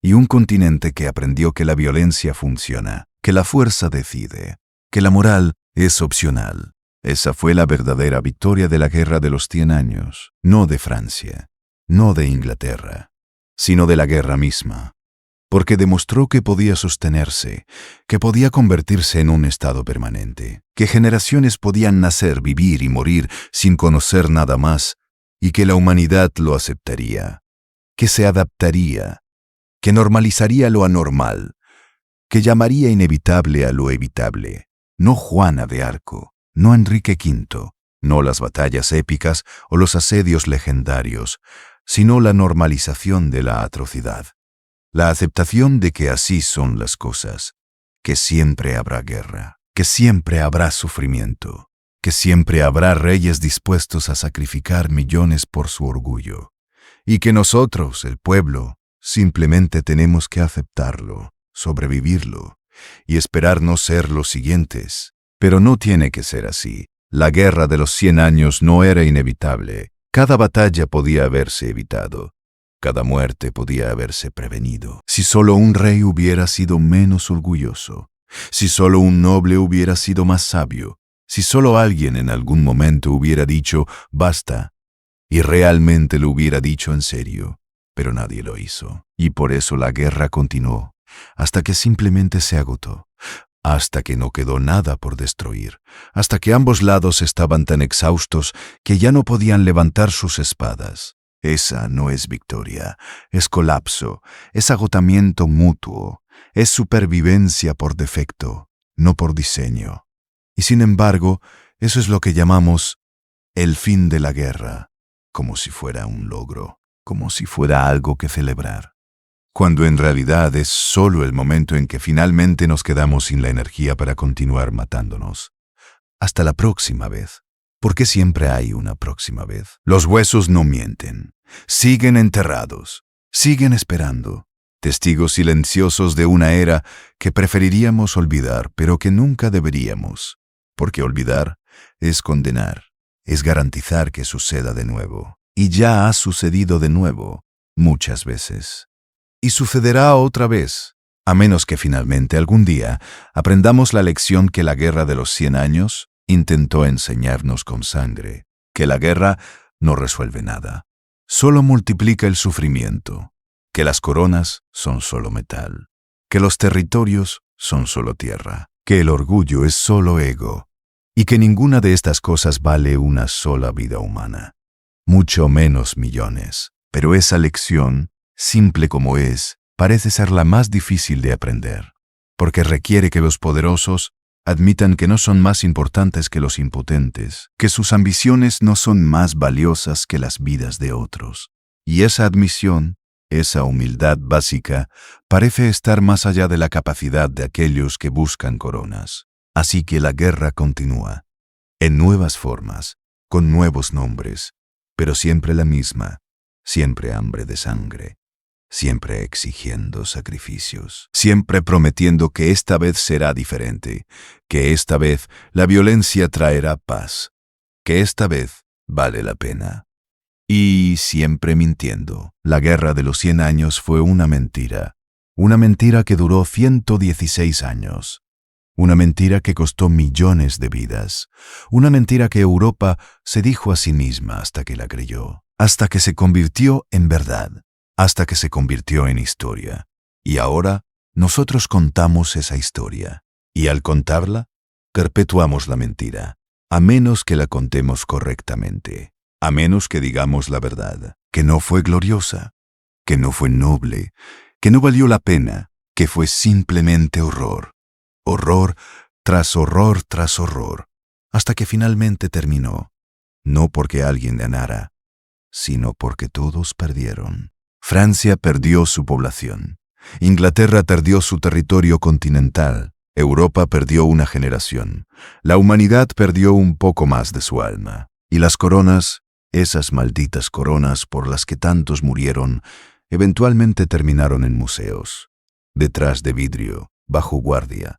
y un continente que aprendió que la violencia funciona, que la fuerza decide, que la moral es opcional. Esa fue la verdadera victoria de la guerra de los 100 años, no de Francia, no de Inglaterra, sino de la guerra misma, porque demostró que podía sostenerse, que podía convertirse en un estado permanente, que generaciones podían nacer, vivir y morir sin conocer nada más, y que la humanidad lo aceptaría, que se adaptaría, que normalizaría lo anormal, que llamaría inevitable a lo evitable, no Juana de Arco, no Enrique V, no las batallas épicas o los asedios legendarios, sino la normalización de la atrocidad, la aceptación de que así son las cosas, que siempre habrá guerra, que siempre habrá sufrimiento, que siempre habrá reyes dispuestos a sacrificar millones por su orgullo, y que nosotros, el pueblo, simplemente tenemos que aceptarlo, sobrevivirlo, y esperar no ser los siguientes. Pero no tiene que ser así. La guerra de los 100 años no era inevitable. Cada batalla podía haberse evitado. Cada muerte podía haberse prevenido. Si solo un rey hubiera sido menos orgulloso. Si solo un noble hubiera sido más sabio. Si solo alguien en algún momento hubiera dicho, basta, y realmente lo hubiera dicho en serio, pero nadie lo hizo. Y por eso la guerra continuó, hasta que simplemente se agotó, hasta que no quedó nada por destruir, hasta que ambos lados estaban tan exhaustos que ya no podían levantar sus espadas. Esa no es victoria, es colapso, es agotamiento mutuo, es supervivencia por defecto, no por diseño. Y sin embargo, eso es lo que llamamos el fin de la guerra, como si fuera un logro, como si fuera algo que celebrar, cuando en realidad es solo el momento en que finalmente nos quedamos sin la energía para continuar matándonos. Hasta la próxima vez, porque siempre hay una próxima vez. Los huesos no mienten, siguen enterrados, siguen esperando, testigos silenciosos de una era que preferiríamos olvidar, pero que nunca deberíamos, porque olvidar es condenar, es garantizar que suceda de nuevo, y ya ha sucedido de nuevo, muchas veces. Y sucederá otra vez, a menos que finalmente algún día aprendamos la lección que la Guerra de los 100 años intentó enseñarnos con sangre, que la guerra no resuelve nada, solo multiplica el sufrimiento, que las coronas son solo metal, que los territorios son solo tierra, que el orgullo es solo ego, y que ninguna de estas cosas vale una sola vida humana, mucho menos millones. Pero esa lección, simple como es, parece ser la más difícil de aprender, porque requiere que los poderosos admitan que no son más importantes que los impotentes, que sus ambiciones no son más valiosas que las vidas de otros. Y esa admisión, esa humildad básica, parece estar más allá de la capacidad de aquellos que buscan coronas. Así que la guerra continúa, en nuevas formas, con nuevos nombres, pero siempre la misma, siempre hambre de sangre, siempre exigiendo sacrificios, siempre prometiendo que esta vez será diferente, que esta vez la violencia traerá paz, que esta vez vale la pena. Y siempre mintiendo. La Guerra de los 100 años fue una mentira que duró 116 años. Una mentira que costó millones de vidas. Una mentira que Europa se dijo a sí misma hasta que la creyó, hasta que se convirtió en verdad, hasta que se convirtió en historia. Y ahora nosotros contamos esa historia. Y al contarla, perpetuamos la mentira, a menos que la contemos correctamente, a menos que digamos la verdad, que no fue gloriosa, que no fue noble, que no valió la pena, que fue simplemente horror. Horror tras horror tras horror, hasta que finalmente terminó, no porque alguien ganara, sino porque todos perdieron. Francia perdió su población, Inglaterra perdió su territorio continental, Europa perdió una generación, la humanidad perdió un poco más de su alma, y las coronas, esas malditas coronas por las que tantos murieron, eventualmente terminaron en museos, detrás de vidrio, bajo guardia,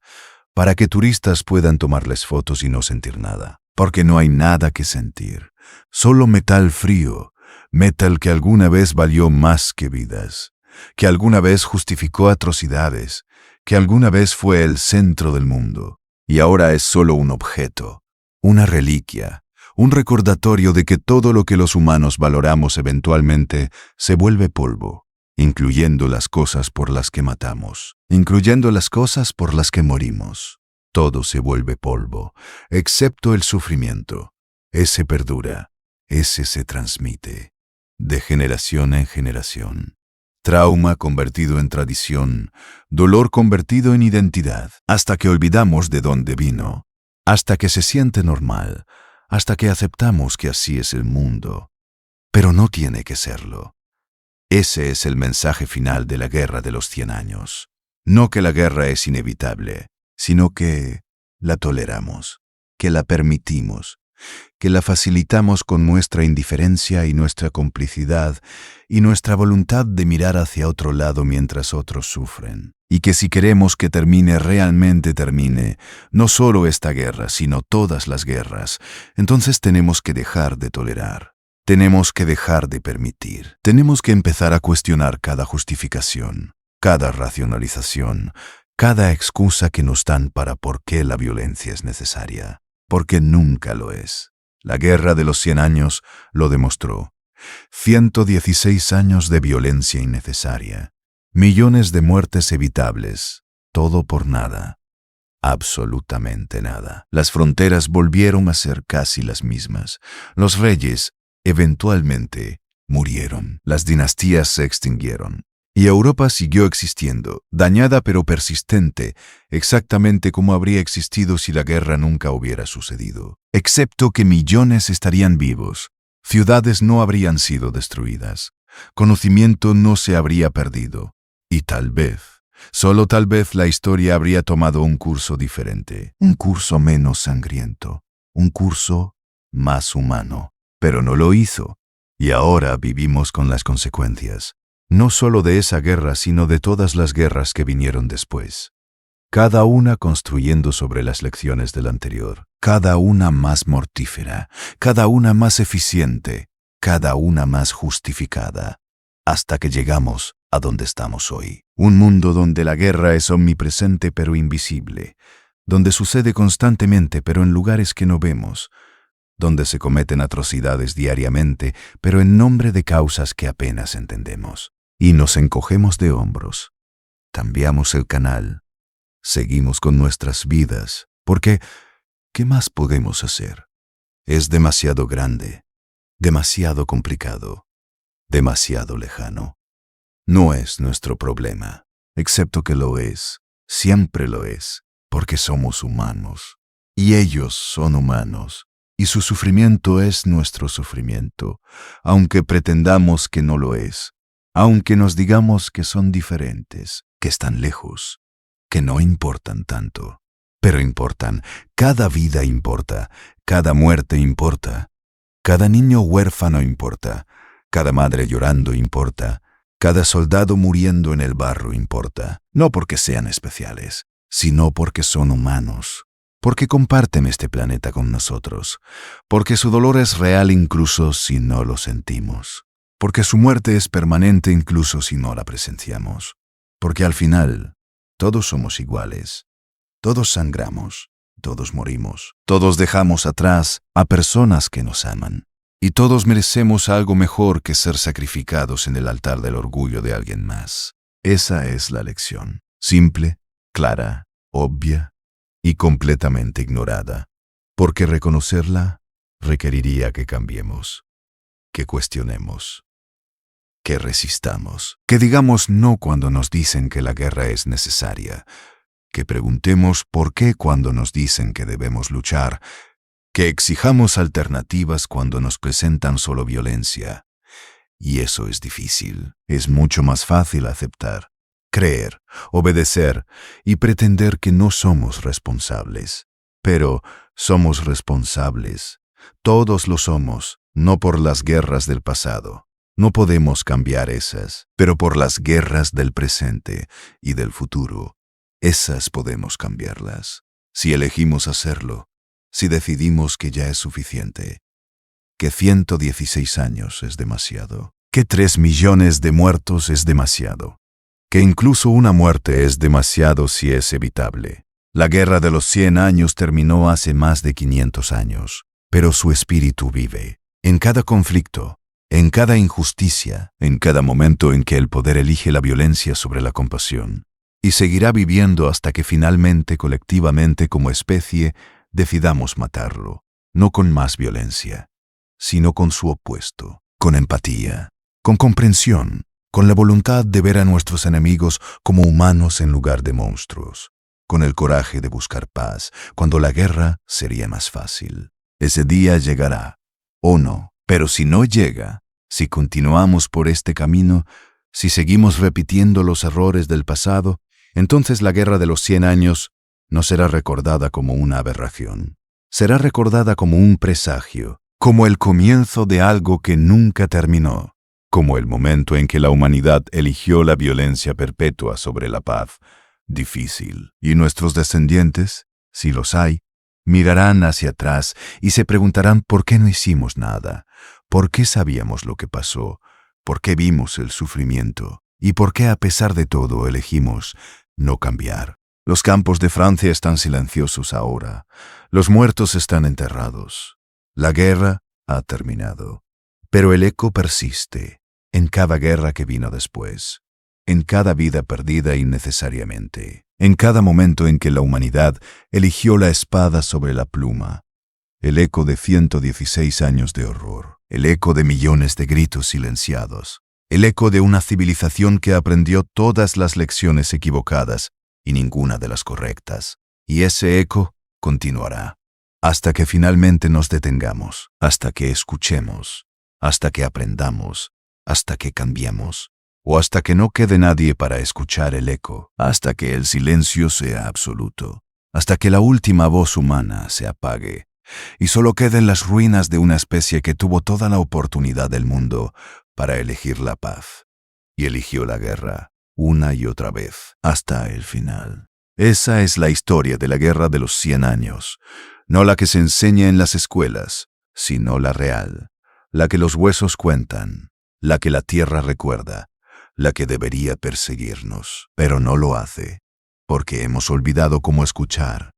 para que turistas puedan tomarles fotos y no sentir nada, porque no hay nada que sentir, solo metal frío, metal que alguna vez valió más que vidas, que alguna vez justificó atrocidades, que alguna vez fue el centro del mundo, y ahora es solo un objeto, una reliquia, un recordatorio de que todo lo que los humanos valoramos eventualmente se vuelve polvo, incluyendo las cosas por las que matamos, incluyendo las cosas por las que morimos. Todo se vuelve polvo, excepto el sufrimiento. Ese perdura, ese se transmite, de generación en generación. Trauma convertido en tradición, dolor convertido en identidad, hasta que olvidamos de dónde vino, hasta que se siente normal, hasta que aceptamos que así es el mundo. Pero no tiene que serlo. Ese es el mensaje final de la Guerra de los 100 años. No que la guerra es inevitable, sino que la toleramos, que la permitimos, que la facilitamos con nuestra indiferencia y nuestra complicidad y nuestra voluntad de mirar hacia otro lado mientras otros sufren. Y que si queremos que termine realmente termine, no solo esta guerra, sino todas las guerras, entonces tenemos que dejar de tolerar. Tenemos que dejar de permitir. Tenemos que empezar a cuestionar cada justificación, cada racionalización, cada excusa que nos dan para por qué la violencia es necesaria, porque nunca lo es. La Guerra de los 100 años lo demostró. 116 años de violencia innecesaria. Millones de muertes evitables. Todo por nada. Absolutamente nada. Las fronteras volvieron a ser casi las mismas. Los reyes, eventualmente, murieron. Las dinastías se extinguieron. Y Europa siguió existiendo, dañada pero persistente, exactamente como habría existido si la guerra nunca hubiera sucedido. Excepto que millones estarían vivos, ciudades no habrían sido destruidas, conocimiento no se habría perdido, y tal vez, solo tal vez la historia habría tomado un curso diferente, un curso menos sangriento, un curso más humano. Pero no lo hizo, y ahora vivimos con las consecuencias. No solo de esa guerra, sino de todas las guerras que vinieron después. Cada una construyendo sobre las lecciones del anterior. Cada una más mortífera, cada una más eficiente, cada una más justificada, hasta que llegamos a donde estamos hoy. Un mundo donde la guerra es omnipresente pero invisible, donde sucede constantemente pero en lugares que no vemos, donde se cometen atrocidades diariamente, pero en nombre de causas que apenas entendemos. Y nos encogemos de hombros. Cambiamos el canal. Seguimos con nuestras vidas, porque ¿qué más podemos hacer? Es demasiado grande, demasiado complicado, demasiado lejano. No es nuestro problema, excepto que lo es, siempre lo es, porque somos humanos. Y ellos son humanos. Y su sufrimiento es nuestro sufrimiento, aunque pretendamos que no lo es, aunque nos digamos que son diferentes, que están lejos, que no importan tanto. Pero importan, cada vida importa, cada muerte importa, cada niño huérfano importa, cada madre llorando importa, cada soldado muriendo en el barro importa, no porque sean especiales, sino porque son humanos. Porque comparten este planeta con nosotros, porque su dolor es real incluso si no lo sentimos, porque su muerte es permanente incluso si no la presenciamos, porque al final todos somos iguales, todos sangramos, todos morimos, todos dejamos atrás a personas que nos aman, y todos merecemos algo mejor que ser sacrificados en el altar del orgullo de alguien más. Esa es la lección, simple, clara, obvia, y completamente ignorada, porque reconocerla requeriría que cambiemos, que cuestionemos, que resistamos, que digamos no cuando nos dicen que la guerra es necesaria, que preguntemos por qué cuando nos dicen que debemos luchar, que exijamos alternativas cuando nos presentan solo violencia. Y eso es difícil, es mucho más fácil aceptar, creer, obedecer y pretender que no somos responsables. Pero somos responsables. Todos lo somos, no por las guerras del pasado. No podemos cambiar esas, pero por las guerras del presente y del futuro. Esas podemos cambiarlas. Si elegimos hacerlo, si decidimos que ya es suficiente, que 116 años es demasiado, que 3 millones de muertos es demasiado, que incluso una muerte es demasiado si es evitable. La guerra de los 100 años terminó hace más de 500 años, pero su espíritu vive. En cada conflicto, en cada injusticia, en cada momento en que el poder elige la violencia sobre la compasión. Y seguirá viviendo hasta que finalmente, colectivamente, como especie, decidamos matarlo, no con más violencia, sino con su opuesto, con empatía, con comprensión, con la voluntad de ver a nuestros enemigos como humanos en lugar de monstruos, con el coraje de buscar paz, cuando la guerra sería más fácil. Ese día llegará, o no, pero si no llega, si continuamos por este camino, si seguimos repitiendo los errores del pasado, entonces la guerra de los 100 años no será recordada como una aberración. Será recordada como un presagio, como el comienzo de algo que nunca terminó, como el momento en que la humanidad eligió la violencia perpetua sobre la paz difícil. Y nuestros descendientes, si los hay, mirarán hacia atrás y se preguntarán por qué no hicimos nada, por qué sabíamos lo que pasó, por qué vimos el sufrimiento y por qué a pesar de todo elegimos no cambiar. Los campos de Francia están silenciosos ahora, los muertos están enterrados, la guerra ha terminado, Pero el eco persiste en cada guerra que vino después, en cada vida perdida innecesariamente, en cada momento en que la humanidad eligió la espada sobre la pluma. El eco de 116 años de horror, el eco de millones de gritos silenciados, el eco de una civilización que aprendió todas las lecciones equivocadas y ninguna de las correctas. Y ese eco continuará, hasta que finalmente nos detengamos, hasta que escuchemos, hasta que aprendamos, hasta que cambiemos, o hasta que no quede nadie para escuchar el eco, hasta que el silencio sea absoluto, hasta que la última voz humana se apague, y solo queden las ruinas de una especie que tuvo toda la oportunidad del mundo para elegir la paz, y eligió la guerra una y otra vez, hasta el final. Esa es la historia de la Guerra de los 100 años, no la que se enseña en las escuelas, sino la real, la que los huesos cuentan, la que la tierra recuerda, la que debería perseguirnos, pero no lo hace, porque hemos olvidado cómo escuchar,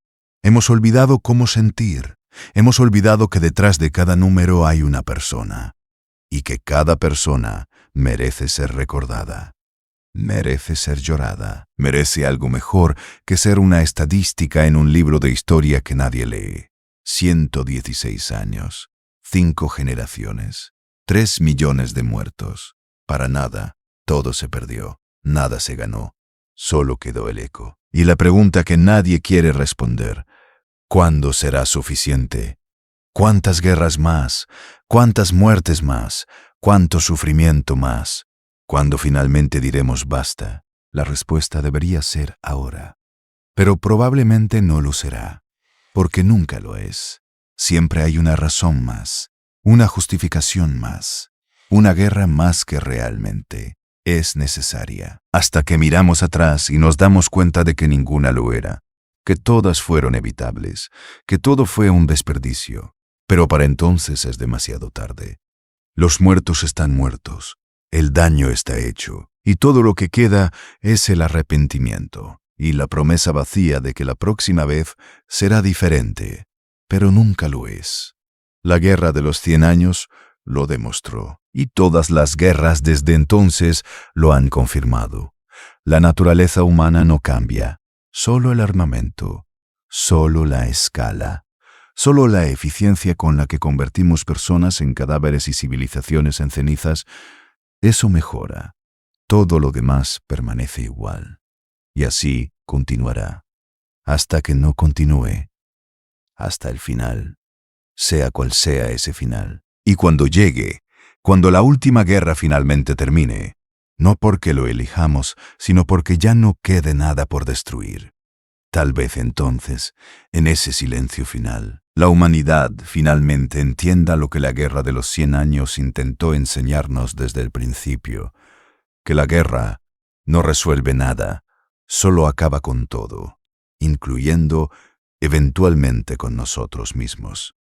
hemos olvidado cómo sentir, hemos olvidado que detrás de cada número hay una persona, y que cada persona merece ser recordada. Merece ser llorada, merece algo mejor que ser una estadística en un libro de historia que nadie lee. 116 años, 5 generaciones, 3 millones de muertos. Para nada, todo se perdió, nada se ganó, solo quedó el eco. Y la pregunta que nadie quiere responder: ¿cuándo será suficiente? ¿Cuántas guerras más? ¿Cuántas muertes más? ¿Cuánto sufrimiento más? Cuando finalmente diremos basta, la respuesta debería ser ahora. Pero probablemente no lo será, porque nunca lo es. Siempre hay una razón más, una justificación más, una guerra más que realmente es necesaria. Hasta que miramos atrás y nos damos cuenta de que ninguna lo era, que todas fueron evitables, que todo fue un desperdicio. Pero para entonces es demasiado tarde. Los muertos están muertos. El daño está hecho, y todo lo que queda es el arrepentimiento y la promesa vacía de que la próxima vez será diferente, pero nunca lo es. La Guerra de los 100 años lo demostró, y todas las guerras desde entonces lo han confirmado. La naturaleza humana no cambia, solo el armamento, solo la escala, solo la eficiencia con la que convertimos personas en cadáveres y civilizaciones en cenizas. Eso mejora. Todo lo demás permanece igual. Y así continuará, hasta que no continúe, hasta el final, sea cual sea ese final. Y cuando llegue, cuando la última guerra finalmente termine, no porque lo elijamos, sino porque ya no quede nada por destruir. Tal vez entonces, en ese silencio final, la humanidad finalmente entienda lo que la Guerra de los 100 años intentó enseñarnos desde el principio, que la guerra no resuelve nada, solo acaba con todo, incluyendo eventualmente con nosotros mismos.